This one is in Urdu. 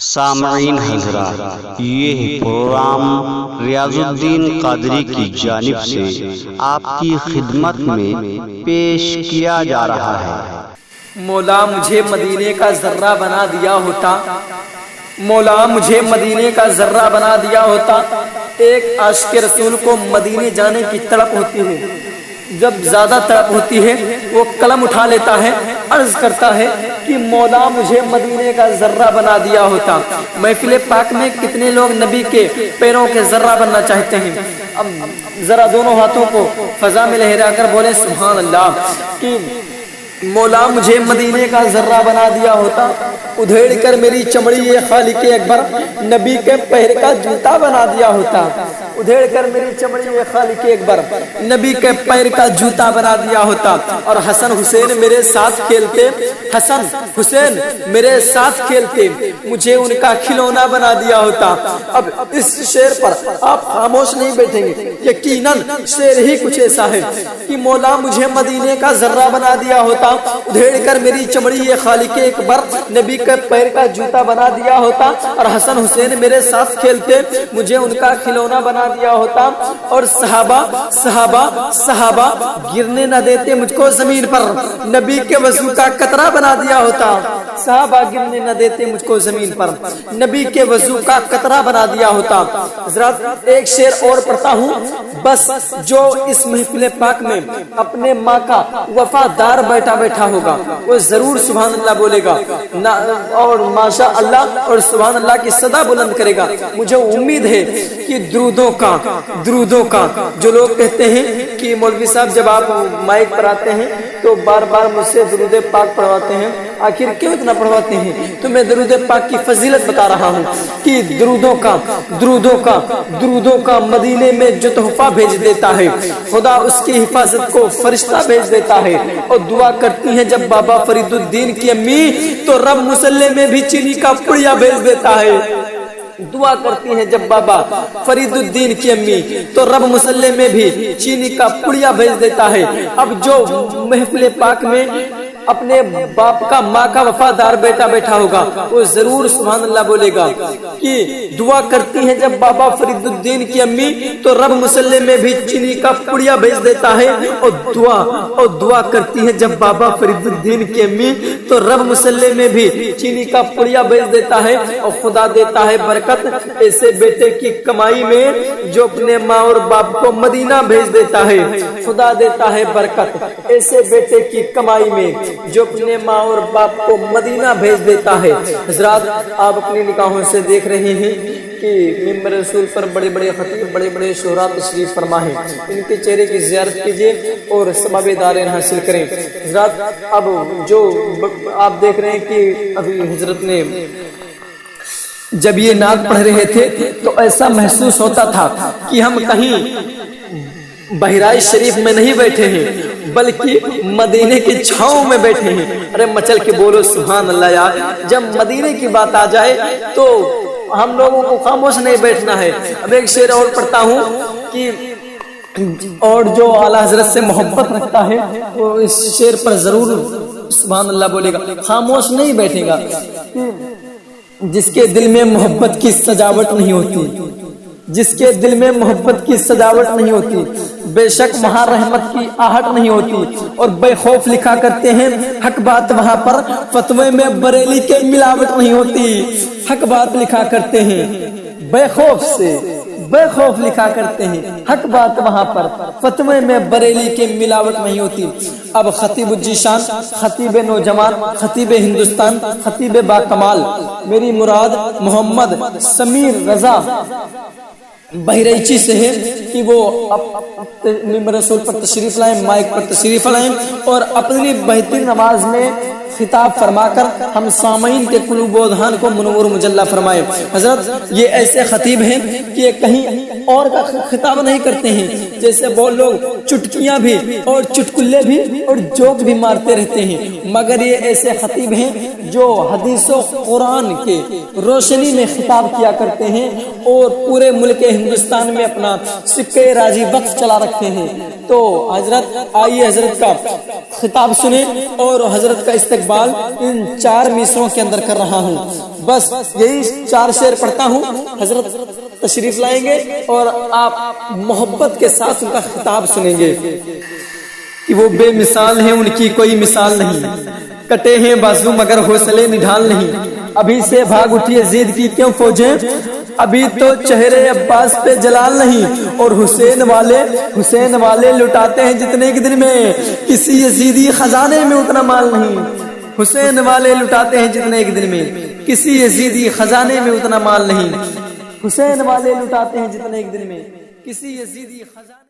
سامعین حضرات، یہ پروگرام ریاض الدین قادری کی جانب سے آپ کی خدمت میں پیش کیا جا رہا ہے۔ مولا مجھے مدینے کا ذرہ بنا دیا ہوتا، مولا مجھے مدینے کا ذرہ بنا دیا ہوتا۔ ایک عاشق رسول کو مدینے جانے کی تڑپ ہوتی ہے، جب زیادہ تڑپ ہوتی ہے وہ قلم اٹھا لیتا ہے، عرض کرتا ہے کہ مولا مجھے مدینے کا ذرہ بنا دیا ہوتا۔ محفل پاک میں کتنے لوگ نبی کے پیروں کے ذرہ بننا چاہتے ہیں؟ اب ذرا دونوں ہاتھوں کو فضا میں لہرا کر بولے سبحان اللہ کہ مولا مجھے مدینے کا ذرہ بنا دیا ہوتا، ادھیڑ کر میری چمڑی یہ خالق اکبر نبی کے پیر کا جوتا بنا دیا ہوتا، ادھیڑ کر میری چمڑی یہ خالق اکبر نبی کے پیر کا جوتا بنا دیا ہوتا۔ اور حسن حسین میرے ساتھ کھیلتے، حسن حسین میرے ساتھ کھیلتے، مجھے ان کا کھلونا بنا دیا ہوتا۔ اب اس شعر پر آپ خاموش نہیں بیٹھیں گے، یقیناً شعر ہی کچھ ایسا ہے کہ مولا مجھے مدینے کا ذرہ بنا دیا ہوتا، ادھیڑ کر میری چمڑی یہ خالق اکبر نبی کے پیر کا جوتا بنا دیا ہوتا، اور حسن حسین میرے ساتھ کھیلتے، مجھے ان کا کھلونا بنا دیا ہوتا۔ اور صحابہ گرنے نہ دیتے مجھ کو زمین پر، نبی کے وضو کا قطرہ بنا دیا ہوتا۔ صحابہ گرنے نہ دیتے مجھ کو زمین پر، نبی کے وضو کا قطرہ بنا دیا ہوتا۔ حضرات ایک شعر اور پڑھتا ہوں، بس جو اس محفل پاک میں اپنے ماں کا وفادار بیٹھا ہوگا وہ ضرور سبحان اللہ بولے گا اور ماشاء اللہ اور سبحان اللہ کی صدا بلند کرے گا۔ مجھے امید ہے کہ درودوں کا جو لوگ کہتے ہیں کہ مولوی صاحب جب آپ مائک پر آتے ہیں تو بار بار مجھ سے درود پاک پڑھواتے ہیں، آخر کیوں اتنا پڑھواتے ہیں؟ تو میں درود پاک کی فضیلت بتا رہا ہوں کہ درودوں کا مدینے میں جو تحفہ بھیج دیتا ہے خدا اس کی حفاظت کو فرشتہ بھیج دیتا ہے۔ اور دعا کرتی ہیں جب بابا فرید الدین کی امی تو رب مسلح میں بھی چینی کا پڑیا بھیج دیتا ہے۔ دعا کرتی ہیں جب بابا فرید الدین کی امی تو رب مسلح میں بھی چینی کا پڑیا بھیج دیتا ہے۔ اب جو محفل پاک میں اپنے باپ کا ماں کا وفادار بیٹھا ہوگا وہ ضرور سبحان اللہ بولے گا کہ دعا کرتی ہیں جب بابا فرید الدین کی امی تو رب مسلح میں بھی چینی کا پڑیا بھیج دیتا ہے۔ اور دعا کرتی ہیں جب بابا فرید الدین کی امی تو رب مسلح میں بھی چینی کا پڑیا بھیج دیتا ہے۔ اور خدا دیتا ہے برکت ایسے بیٹے کی کمائی میں جو اپنے ماں اور باپ کو مدینہ بھیج دیتا ہے۔ خدا دیتا ہے برکت ایسے بیٹے کی کمائی میں جو اپنے ماں اور باپ کو مدینہ بھیج دیتا ہے۔ حضرات آپ اپنی نگاہوں سے دیکھ رہے ہیں کہ ممبر رسول پر بڑے بڑے خطیب بڑے بڑے شعراء تشریف فرما ہیں، ان کے چہرے کی زیارت کیجئے اور ثواب دارین حاصل کریں۔ حضرات اب جو آپ دیکھ رہے ہیں کہ ابھی حضرت نے جب یہ نعت پڑھ رہے تھے تو ایسا محسوس ہوتا تھا کہ ہم کہیں بہرائچ شریف میں نہیں بیٹھے ہیں بلکہ مدینے کی چھاؤں میں بیٹھے ہیں۔ ارے مچل کے بولو سبحان اللہ یار، جب مدینے کی بات آ جائے تو ہم لوگوں کو خاموش نہیں بیٹھنا ہے۔ اب ایک شعر اور پڑھتا ہوں کہ اور جو اعلیٰ حضرت سے محبت رکھتا ہے وہ اس شعر پر ضرور سبحان اللہ بولے گا، خاموش نہیں بیٹھے گا۔ جس کے دل میں محبت کی سجاوٹ نہیں ہوتی، جس کے دل میں محبت کی سجاوٹ نہیں ہوتی، بے شک وہاں رحمت کی آہٹ نہیں ہوتی۔ اور بے خوف لکھا کرتے ہیں حق بات وہاں پر فتوے میں بریلی کے ملاوٹ نہیں ہوتی۔ حق بات لکھا کرتے ہیں بے خوف سے، بے خوف لکھا کرتے ہیں حق بات وہاں پر فتوے میں بریلی کے ملاوٹ نہیں ہوتی۔ اب خطیب الجیشان، خطیب نوجوان، خطیب ہندوستان، خطیب با کمال میری مراد محمد سمیر رضا بہرائچی سے ہے کہ وہ ممبر رسول پر تشریف لائیں، مائک پر تشریف لائیں اور اپنی بہترین آواز میں خطاب فرما کر ہم سامعین کے قلوب و اذہان کو منور مجلہ فرمائے۔ حضرت یہ ایسے خطیب ہیں کہ کہیں اور کا خطاب نہیں کرتے ہیں، جیسے وہ لوگ چٹکیاں بھی اور چٹکلے بھی اور جوک بھی مارتے رہتے ہیں، مگر یہ ایسے خطیب ہیں جو حدیث و قرآن کے روشنی میں خطاب کیا کرتے ہیں اور پورے ملک ہندوستان میں اپنا سکہ راضی وقت چلا رکھتے ہیں۔ تو حضرت آئیے حضرت کا خطاب سنیں اور حضرت کا استقبال ان 4 مصروں کے اندر کر رہا ہوں۔ بس یہی 4 شعر پڑھتا ہوں، حضرت تشریف لائیں گے اور آپ محبت کے ساتھ ان کا خطاب سنیں گے کہ وہ بے مثال ہیں، ان کی کوئی مثال نہیں، کٹے ہیں بازو مگر حوصلے نڈھال نہیں، ابھی سے بھاگ اٹھی یزید کی کیوں فوجیں، ابھی تو چہرے عباس پہ جلال نہیں، اور حسین والے لٹاتے ہیں جتنے ایک دن میں، کسی یزیدی خزانے میں اتنا مال نہیں، حسین والے لٹاتے ہیں جتنے ایک دن میں، کسی یزیدی خزانے میں اتنا مال نہیں، حسین والے لٹاتے ہیں جتنے ایک دن میں، کسی یزیدی خزانے